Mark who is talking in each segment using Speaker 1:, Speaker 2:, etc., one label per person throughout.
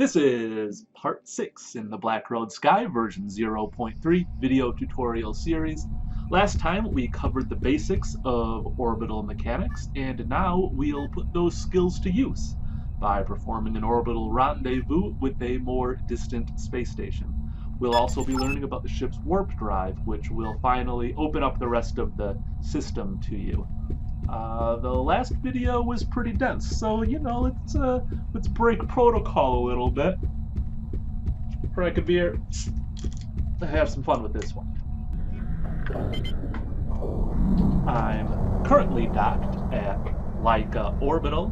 Speaker 1: This is part 6 in the Black Road Sky version 0.3 video tutorial series. Last time we covered the basics of orbital mechanics, and now we'll put those skills to use by performing an orbital rendezvous with a more distant space station. We'll also be learning about the ship's warp drive, which will finally open up the rest of the system to you. The last video was pretty dense, so let's break protocol a little bit. Crack a beer, have some fun with this one. I'm currently docked at Laika Orbital,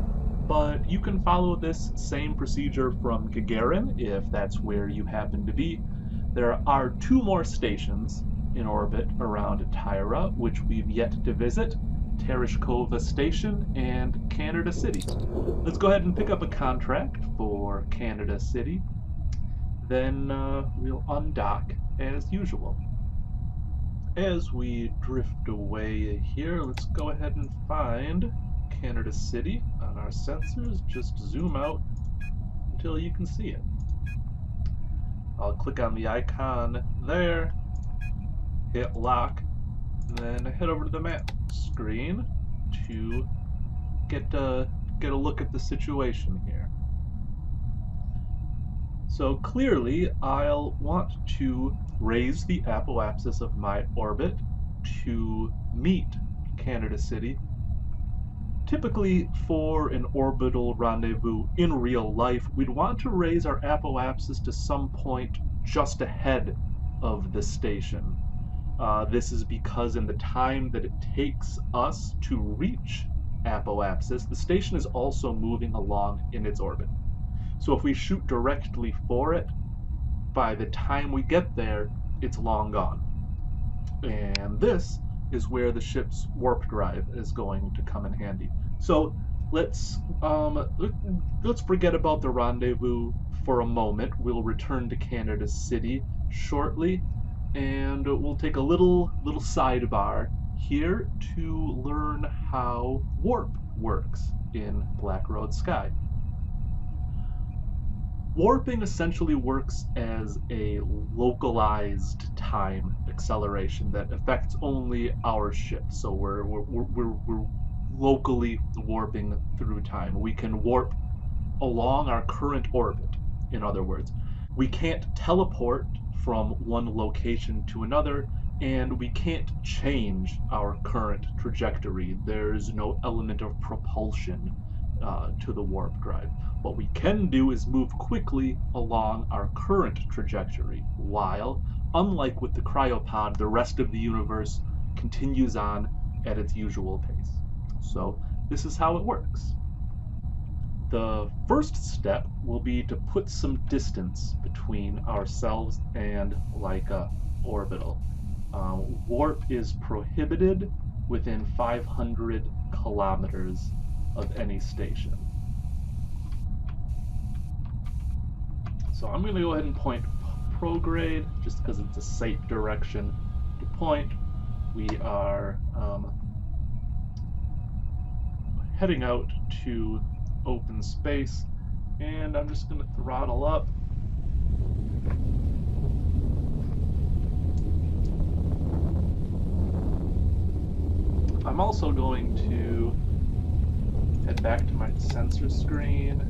Speaker 1: but you can follow this same procedure from Gagarin if that's where you happen to be. There are 2 more stations in orbit around Tyra, which we've yet to visit. Tereshkova Station and Canada City. Let's go ahead and pick up a contract for Canada City. Then we'll undock as usual. As we drift away here, let's go ahead and find Canada City on our sensors. Just zoom out until you can see it. I'll click on the icon there, hit lock, and then head over to the map screen to get a look at the situation here. So clearly I'll want to raise the apoapsis of my orbit to meet Canada City. Typically for an orbital rendezvous in real life, we'd want to raise our apoapsis to some point just ahead of the station. This is because in the time that it takes us to reach apoapsis, the station is also moving along in its orbit. So if we shoot directly for it, by the time we get there, it's long gone. And this is where the ship's warp drive is going to come in handy. So let's forget about the rendezvous for a moment. We'll return to Canada City shortly, and we'll take a little sidebar here to learn how warp works in Black Road Sky. Warping essentially works as a localized time acceleration that affects only our ship. So we're locally warping through time. We can warp along our current orbit, in other words. We can't teleport from one location to another, and we can't change our current trajectory. There's no element of propulsion to the warp drive. What we can do is move quickly along our current trajectory, while, unlike with the cryopod, the rest of the universe continues on at its usual pace. So this is how it works. The first step will be to put some distance between ourselves and Laika Orbital. Warp is prohibited within 500 kilometers of any station. So I'm going to go ahead and point prograde just because it's a safe direction to point. We are heading out to open space, and I'm just going to throttle up. I'm also going to head back to my sensor screen,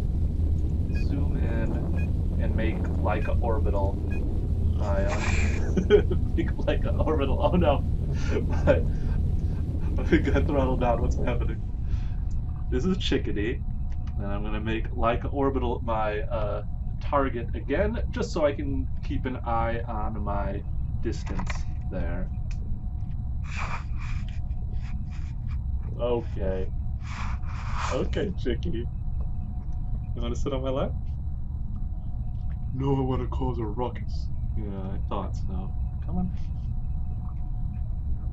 Speaker 1: zoom in, and make Laika Orbital my make Laika Orbital. Oh no! But I got throttled down. What's happening? This is Chickadee, and I'm gonna make Laika Orbital my target again, just so I can keep an eye on my distance there. Okay. Okay, Chickadee. You want to sit on my lap? No, I want to cause a ruckus. Yeah, I thought so. Come on.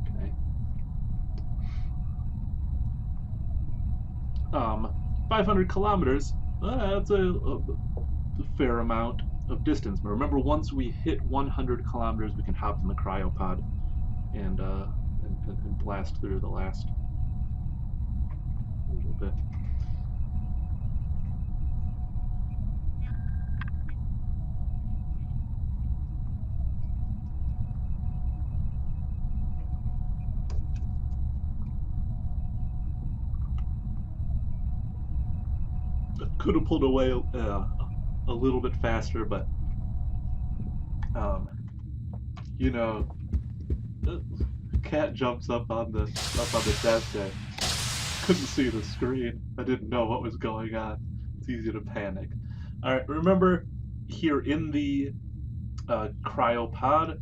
Speaker 1: Okay. 500 kilometers, that's a fair amount of distance. But remember, once we hit 100 kilometers, we can hop in the cryopod and blast through the last little bit. Could have pulled away a little bit faster, but um, you know, uh, cat jumps up on the desk there. Couldn't see the screen. I didn't know what was going on. It's easy to panic. All right, remember here in the cryopod,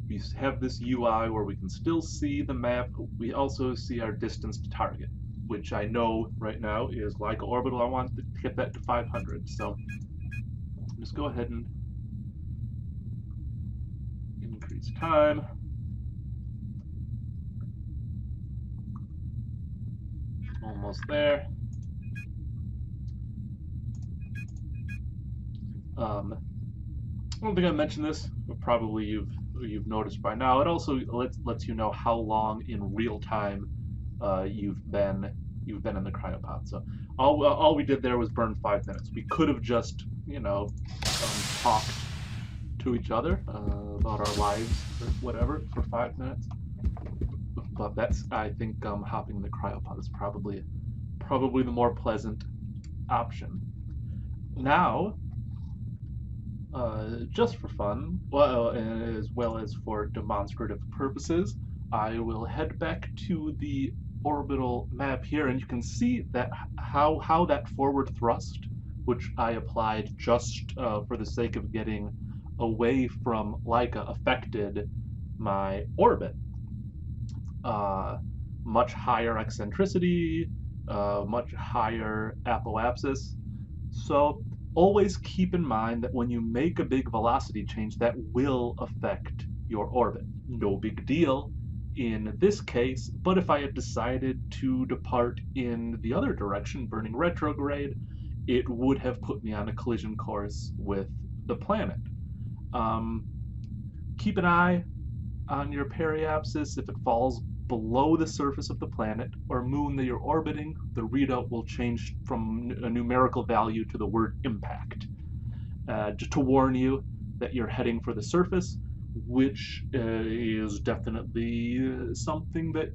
Speaker 1: we have this UI where we can still see the map. We also see our distance to target, which I know right now is like orbital. I want to get that to 500. So just go ahead and increase time. Almost there. I don't think I mentioned this, but probably you've noticed by now. It also lets you know how long in real time you've been in the cryopod. So all we did there was burn 5 minutes. We could have just talked to each other about our lives or whatever for 5 minutes. But that's I think hopping the cryopod is probably the more pleasant option. Now, just for fun, well, as well as for demonstrative purposes, I will head back to the orbital map here, and you can see that how that forward thrust, which I applied just for the sake of getting away from Laika, affected my orbit. Much higher eccentricity, much higher apoapsis. So always keep in mind that when you make a big velocity change, that will affect your orbit. No big deal in this case, but if I had decided to depart in the other direction, burning retrograde, it would have put me on a collision course with the planet. Keep an eye on your periapsis. If it falls below the surface of the planet or moon that you're orbiting, the readout will change from a numerical value to the word impact. Just to warn you that you're heading for the surface, which is definitely something that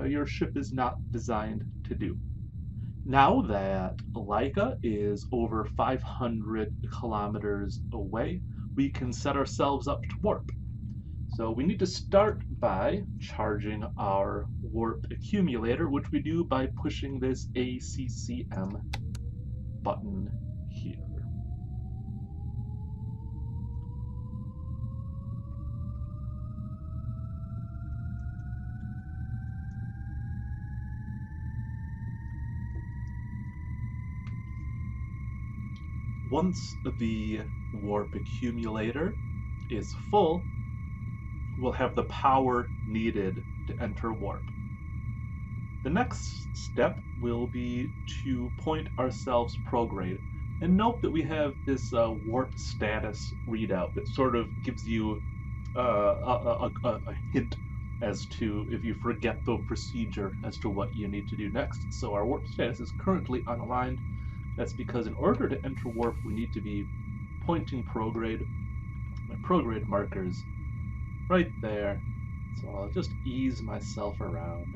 Speaker 1: your ship is not designed to do. Now that Laika is over 500 kilometers away, we can set ourselves up to warp. So we need to start by charging our warp accumulator, which we do by pushing this ACCM button here. Once the warp accumulator is full, we'll have the power needed to enter warp. The next step will be to point ourselves prograde. And note that we have this warp status readout that sort of gives you a hint as to if you forget the procedure as to what you need to do next. So our warp status is currently unaligned. That's because in order to enter warp, we need to be pointing prograde. My prograde marker's right there. So I'll just ease myself around.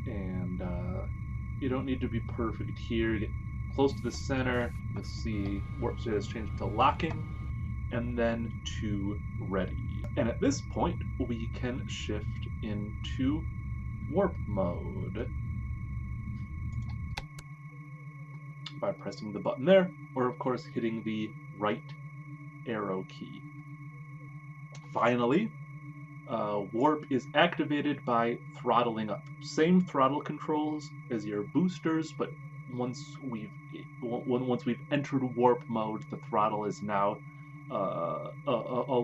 Speaker 1: And you don't need to be perfect here. Get close to the center. You'll see warp status change to locking and then to ready. And at this point, we can shift into warp mode by pressing the button there, or of course hitting the right arrow key. Finally, warp is activated by throttling up. Same throttle controls as your boosters, but once we've entered warp mode, the throttle is now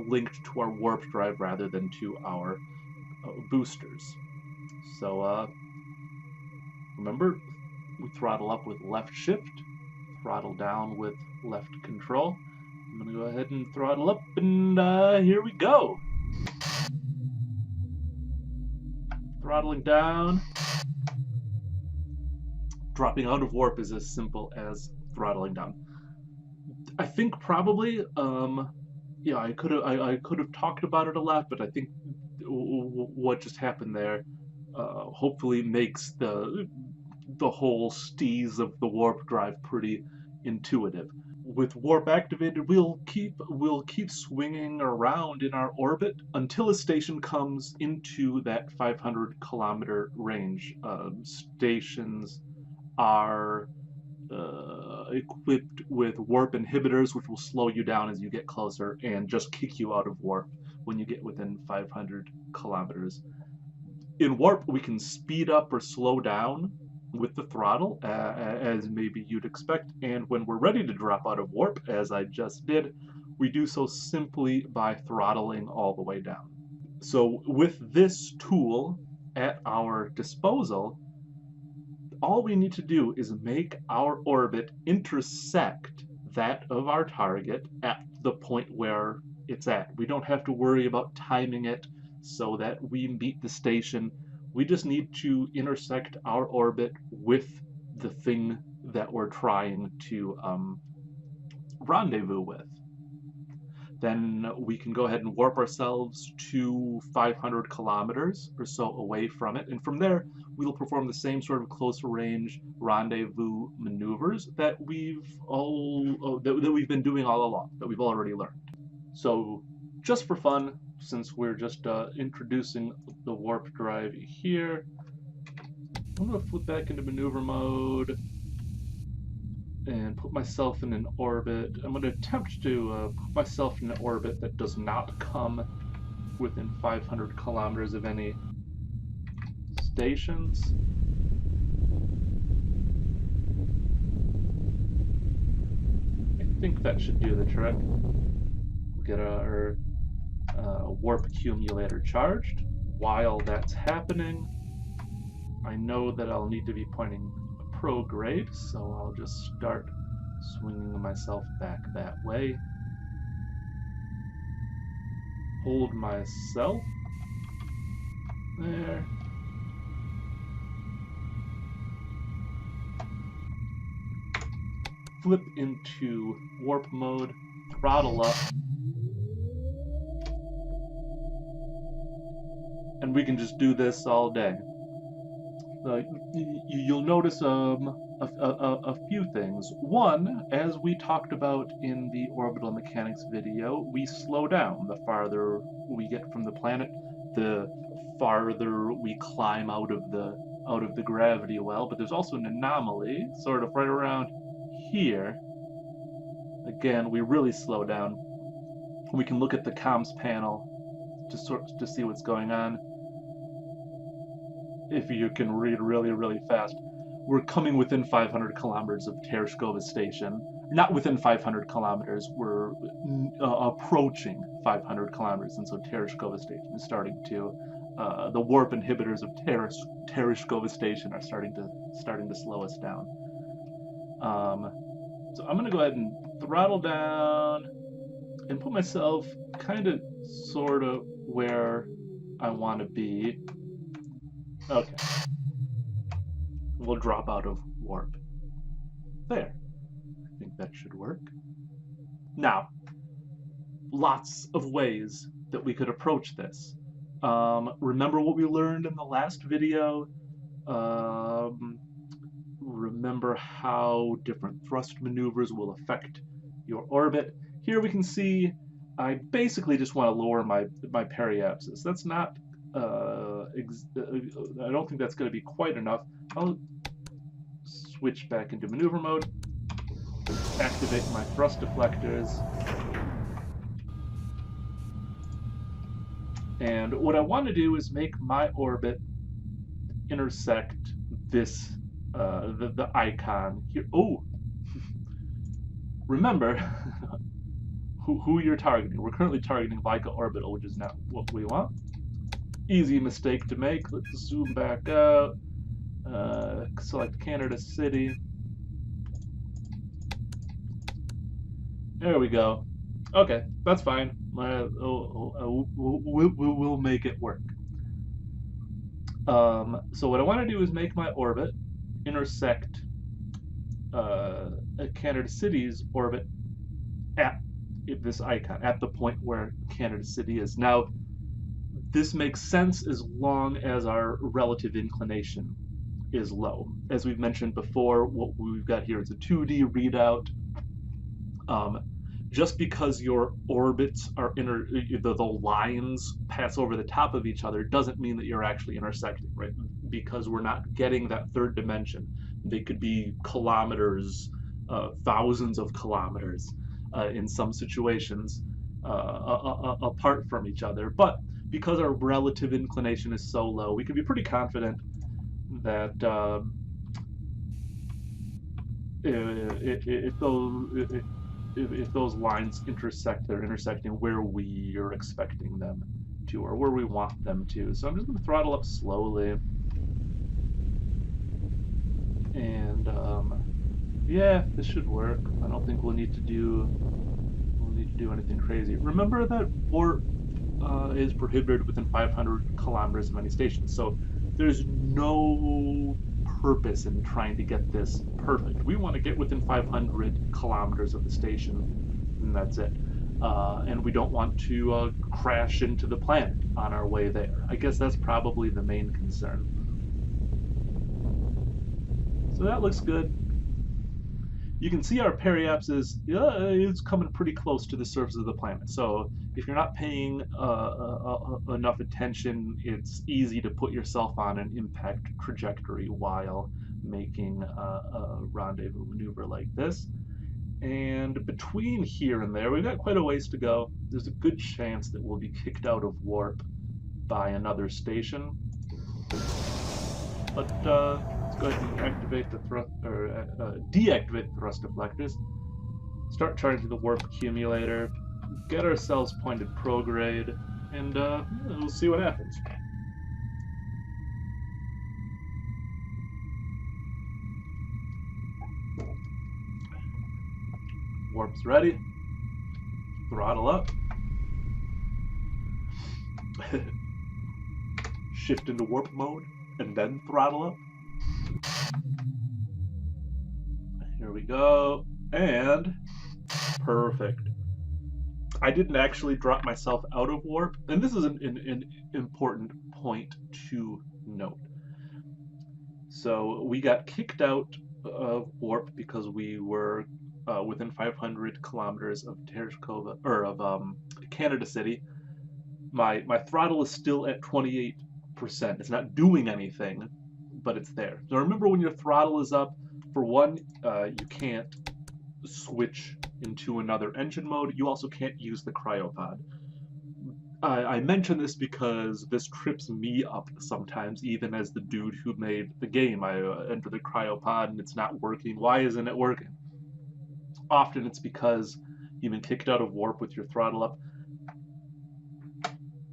Speaker 1: linked to our warp drive rather than to our boosters. So remember, we throttle up with left shift, throttle down with left control. I'm going to go ahead and throttle up, and here we go. Throttling down. Dropping out of warp is as simple as throttling down. I think probably, I could have talked about it a lot, but I think what just happened there hopefully makes the the whole steez of the warp drive pretty intuitive. With warp activated, we'll keep swinging around in our orbit until a station comes into that 500-kilometer range. Stations are equipped with warp inhibitors, which will slow you down as you get closer and just kick you out of warp when you get within 500 kilometers. In warp, we can speed up or slow down with the throttle, as maybe you'd expect, and when we're ready to drop out of warp, as I just did, we do so simply by throttling all the way down. So with this tool at our disposal, all we need to do is make our orbit intersect that of our target at the point where it's at. We don't have to worry about timing it so that we meet the station. We just need to intersect our orbit with the thing that we're trying to rendezvous with. Then we can go ahead and warp ourselves to 500 kilometers or so away from it, and from there we'll perform the same sort of close range rendezvous maneuvers that we've been doing all along, that we've already learned. So just for fun, since we're just introducing the warp drive here, I'm going to flip back into maneuver mode and put myself in an orbit. I'm going to attempt to put myself in an orbit that does not come within 500 kilometers of any stations. I think that should do the trick. We'll get our warp accumulator charged. While that's happening, I know that I'll need to be pointing prograde, so I'll just start swinging myself back that way. Hold myself there. Flip into warp mode, throttle up, and we can just do this all day. You'll notice a few things. One, as we talked about in the orbital mechanics video, we slow down. The farther we get from the planet, the farther we climb out of the gravity well. But there's also an anomaly, sort of right around here. Again, we really slow down. We can look at the comms panel to see what's going on. If you can read really, really fast, we're coming within 500 kilometers of Tereshkova Station. Not within 500 kilometers, we're approaching 500 kilometers, and so Tereshkova Station is starting to, the warp inhibitors of Tereshkova Station are starting to slow us down. So I'm gonna go ahead and throttle down and put myself kind of, sort of where I want to be. Okay. We'll drop out of warp. There. I think that should work. Now, lots of ways that we could approach this. Remember what we learned in the last video? Remember how different thrust maneuvers will affect your orbit. Here we can see I basically just want to lower my periapsis. That's not I don't think that's going to be quite enough. I'll switch back into maneuver mode, activate my thrust deflectors, and what I want to do is make my orbit intersect this the icon here. Oh, remember who you're targeting. We're currently targeting Leica Orbital, which is not what we want. Easy mistake to make. Let's zoom back out. Select Canada City. There we go. Okay, that's fine. We'll make it work. So what I want to do is make my orbit intersect Canada City's orbit at this icon, at the point where Canada City is. Now, this makes sense as long as our relative inclination is low. As we've mentioned before, what we've got here is a 2D readout. Just because your orbits are the lines pass over the top of each other doesn't mean that you're actually intersecting, right? Because we're not getting that third dimension. They could be kilometers, thousands of kilometers in some situations apart from each other. But because our relative inclination is so low, we can be pretty confident that if those lines intersect, they're intersecting where we are expecting them to, or where we want them to. So I'm just going to throttle up slowly. And yeah, this should work. I don't think we'll need to do anything crazy. Remember that warp is prohibited within 500 kilometers of any station, so there's no purpose in trying to get this perfect. We want to get within 500 kilometers of the station, and that's it. And we don't want to crash into the planet on our way there. I guess that's probably the main concern. So that looks good. You can see our periapsis is coming pretty close to the surface of the planet. So if you're not paying enough attention, it's easy to put yourself on an impact trajectory while making a rendezvous maneuver like this. And between here and there, we've got quite a ways to go. There's a good chance that we'll be kicked out of warp by another station. But let's go ahead and activate the deactivate the thrust deflectors. Start charging the warp accumulator. Get ourselves pointed prograde, and we'll see what happens. Warp's ready. Throttle up. Shift into warp mode, and then throttle up. Here we go, and perfect. I didn't actually drop myself out of warp, and this is an important point to note. So we got kicked out of warp because we were within 500 kilometers of Tereshkova, or of Canada City. My throttle is still at 28%. It's not doing anything, but it's there. So remember, when your throttle is up, for one, you can't switch into another engine mode. You also can't use the cryopod. I mention this because this trips me up sometimes, even as the dude who made the game. I enter the cryopod and it's not working. Why isn't it working? Often it's because you've been kicked out of warp with your throttle up.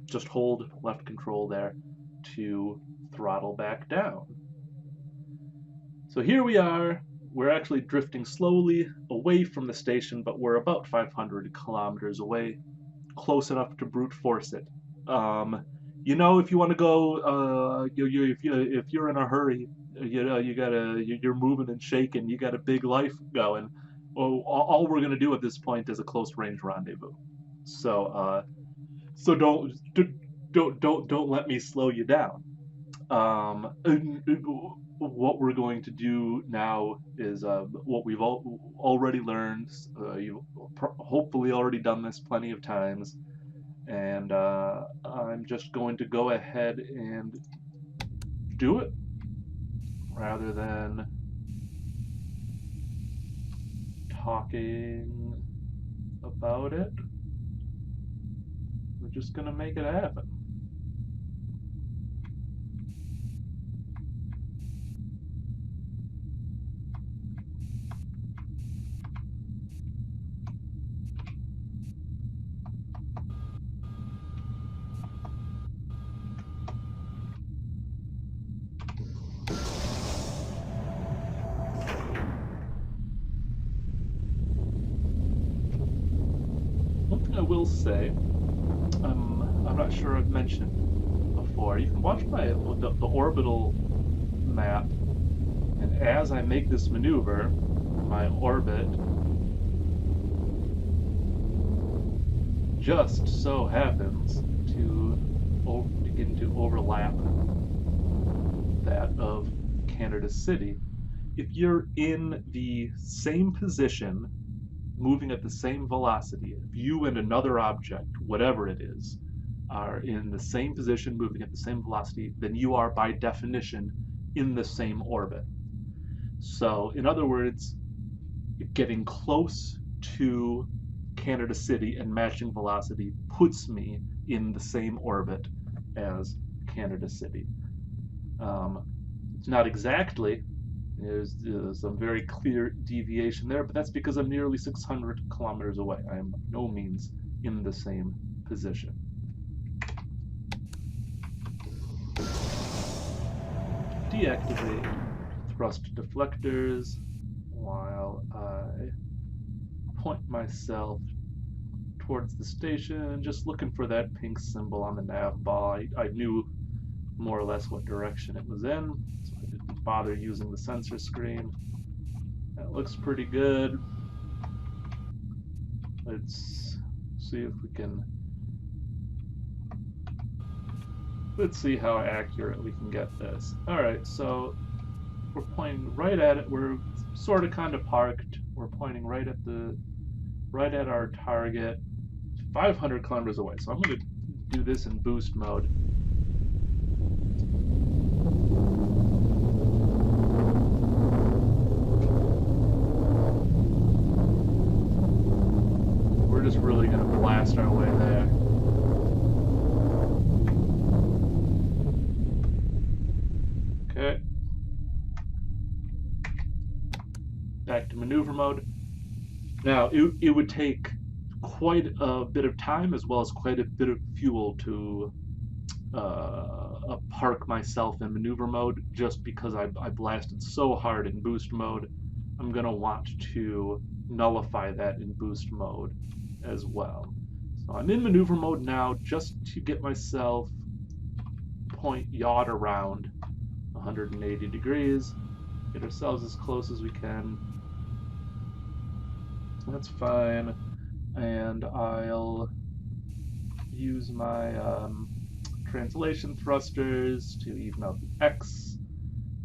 Speaker 1: Just hold left control there to throttle back down. So here we are. We're actually drifting slowly away from the station, but we're about 500 kilometers away, close enough to brute force it. You know, if you want to go, if you're in a hurry, you're moving and shaking, you got a big life going. Well, all we're gonna do at this point is a close range rendezvous. So, so don't let me slow you down. What we're going to do now is what we've already learned. You've hopefully already done this plenty of times, and I'm just going to go ahead and do it rather than talking about it. We're just gonna make it happen. One thing I will say, I'm not sure I've mentioned before, you can watch the orbital map, and as I make this maneuver, my orbit just so happens to begin to overlap that of Canada City, if you're in the same position, moving at the same velocity, if you and another object, whatever it is, are in the same position, moving at the same velocity, then you are by definition in the same orbit. So, in other words, getting close to Canada City and matching velocity puts me in the same orbit as Canada City. It's not exactly. There's some very clear deviation there, but that's because I'm nearly 600 kilometers away. I am by no means in the same position. Deactivate thrust deflectors while I point myself towards the station, just looking for that pink symbol on the nav bar. I knew more or less what direction it was in, so I didn't bother using the sensor screen. That looks pretty good. Let's see if we can... Let's see how accurate we can get this. Alright, so we're pointing right at it. We're sort of kind of parked. We're pointing right at our target. 500 kilometers away. So I'm going to do this in boost mode. We're just really going to blast our way there. Okay. Back to maneuver mode. Now, it would take quite a bit of time as well as quite a bit of fuel to park myself in maneuver mode, just because I blasted so hard in boost mode. I'm going to want to nullify that in boost mode as well. So I'm in maneuver mode now just to get myself point yacht around 180 degrees, get ourselves as close as we can. That's fine. And I'll use my translation thrusters to even out the X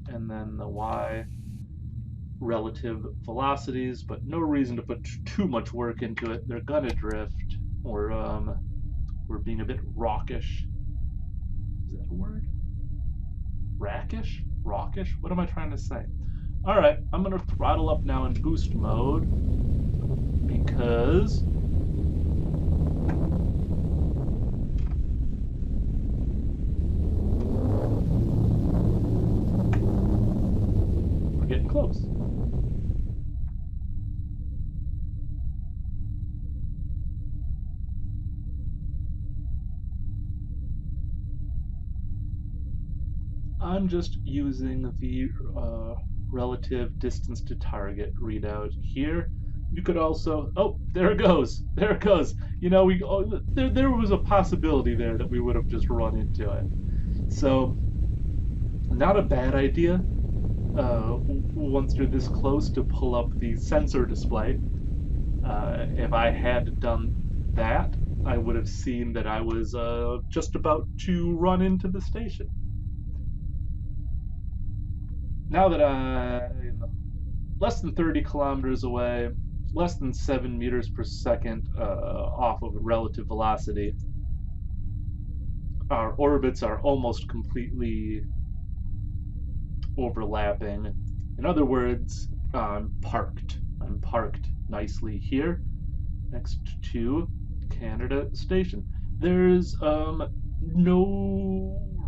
Speaker 1: and then the Y relative velocities, but no reason to put too much work into it. They're gonna drift. We're being a bit rockish. Is that a word? Rackish? Rockish? What am I trying to say? Alright, I'm gonna throttle up now in boost mode because we're getting close. I'm just using the relative distance to target readout here. You could also, oh, there it goes. There it goes. You know, there was a possibility there that we would have just run into it. So, not a bad idea once you're this close to pull up the sensor display. If I had done that, I would have seen that I was just about to run into the station. Now that I'm less than 30 kilometers away, less than 7 meters per second off of relative velocity, our orbits are almost completely overlapping. In other words, I'm parked. I'm parked nicely here next to Canada Station. There's no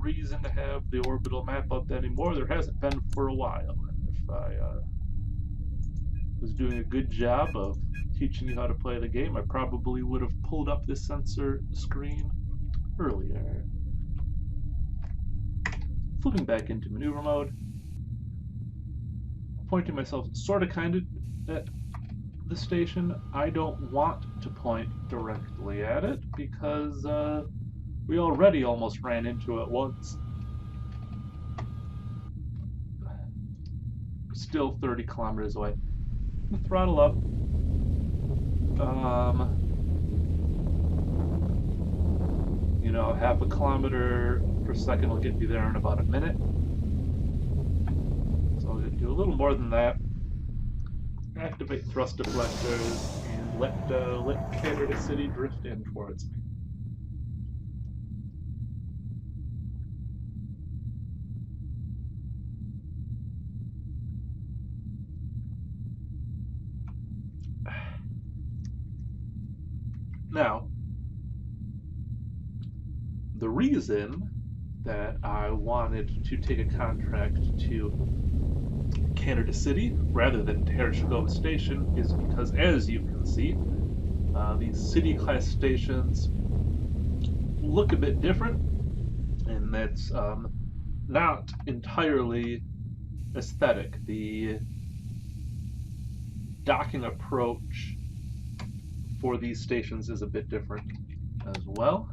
Speaker 1: reason to have the orbital map up anymore. There hasn't been for a while. And if I was doing a good job of teaching you how to play the game, I probably would have pulled up this sensor screen earlier. Flipping back into maneuver mode, pointing myself sort of kind of at the station. I don't want to point directly at it because we already almost ran into it once. Still 30 kilometers away. Throttle up. You know, 0.5 kilometer per second will get you there in about a minute. little more than that. Activate thrust deflectors and let Canada City drift in towards me. Now, the reason that I wanted to take a contract to Canada City rather than Tereshkova Station is because, as you can see, these city class stations look a bit different, and that's not entirely aesthetic. The docking approach for these stations is a bit different as well.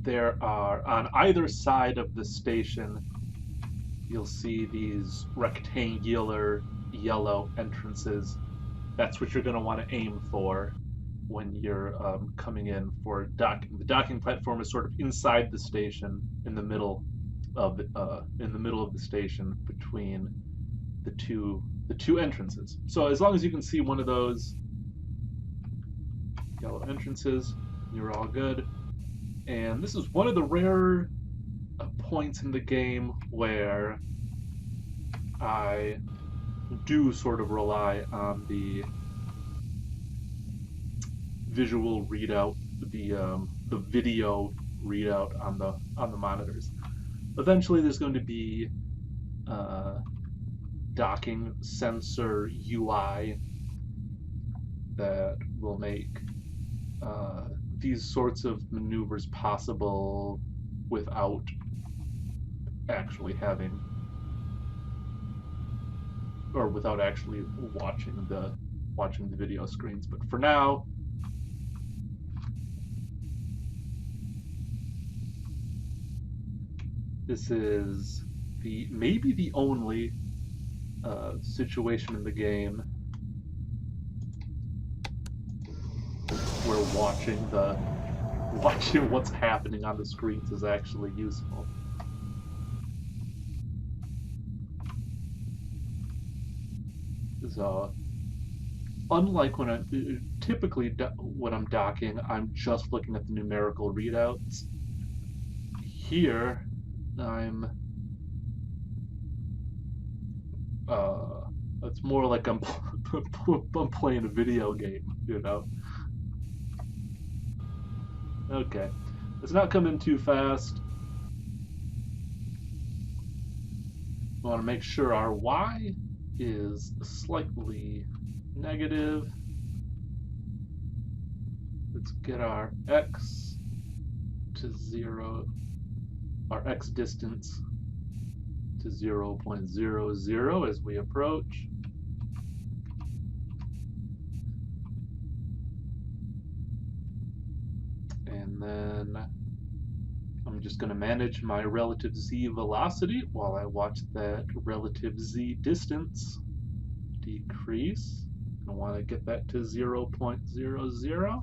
Speaker 1: There are, on either side of the station, you'll see these rectangular yellow entrances. That's what you're going to want to aim for when you're coming in for docking. The docking platform is sort of inside the station, in the middle of the station between the two entrances. So as long as you can see one of those yellow entrances, you're all good. And this is one of the rare points in the game where I do sort of rely on the visual readout, the video readout on the monitors. Eventually, there's going to be docking sensor UI that will make these sorts of maneuvers possible without actually having, or without actually watching the video screens. But for now, this is maybe the only situation in the game where watching what's happening on the screens is actually useful. So, unlike when when I'm docking, I'm just looking at the numerical readouts. Here, it's more like I'm playing a video game, you know? Okay. It's not coming too fast. We want to make sure our Y is slightly negative. Let's get our X to 0, our X distance to 0.00 as we approach. And then I'm just going to manage my relative z velocity while I watch that relative z distance decrease. I want to get that to 0.00.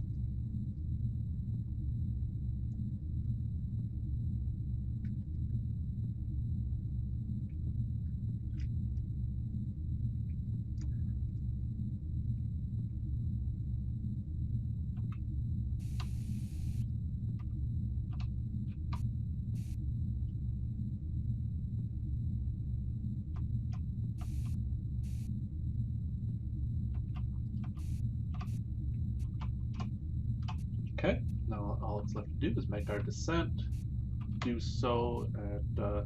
Speaker 1: Okay, now all it's left to do is make our descent. Do so at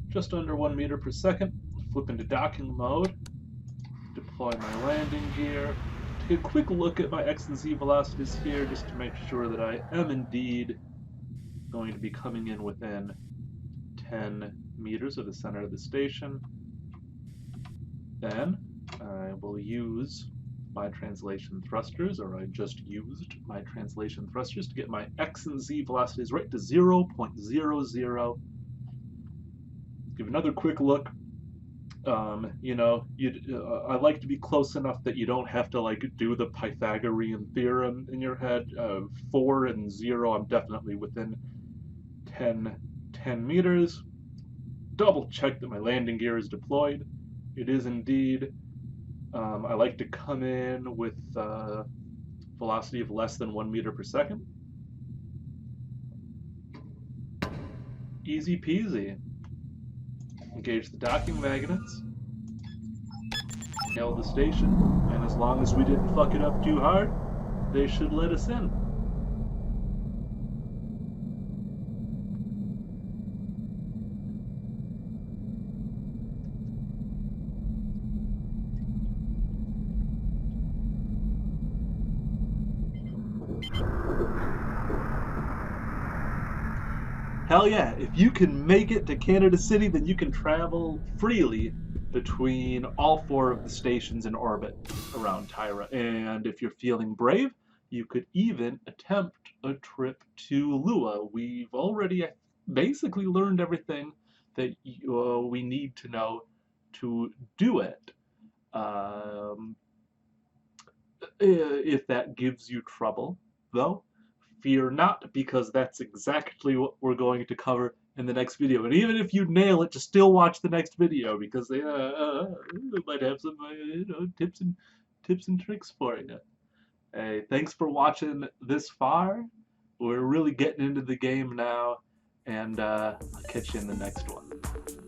Speaker 1: just under 1 meter per second. Flip into docking mode. Deploy my landing gear. Take a quick look at my X and Z velocities here just to make sure that I am indeed going to be coming in within 10 meters of the center of the station. Then I will use my translation thrusters, or I just used my translation thrusters to get my X and Z velocities right to 0.00. Give another quick look. You know, I like to be close enough that you don't have to like do the Pythagorean theorem in your head. 4 and 0, I'm definitely within 10 meters. double check that my landing gear is deployed. It is indeed. I like to come in with velocity of less than 1 meter per second. Easy peasy. Engage the docking magnets. Hail the station, and as long as we didn't fuck it up too hard, they should let us in. Hell yeah, if you can make it to Canada City, then you can travel freely between all 4 of the stations in orbit around Tyra. And if you're feeling brave, you could even attempt a trip to Lua. We've already basically learned everything that we need to know to do it. Um, if that gives you trouble, though, fear not, because that's exactly what we're going to cover in the next video. And even if you nail it, just still watch the next video, because they might have some tips and tricks for you. Hey, thanks for watching this far. We're really getting into the game now, and I'll catch you in the next one.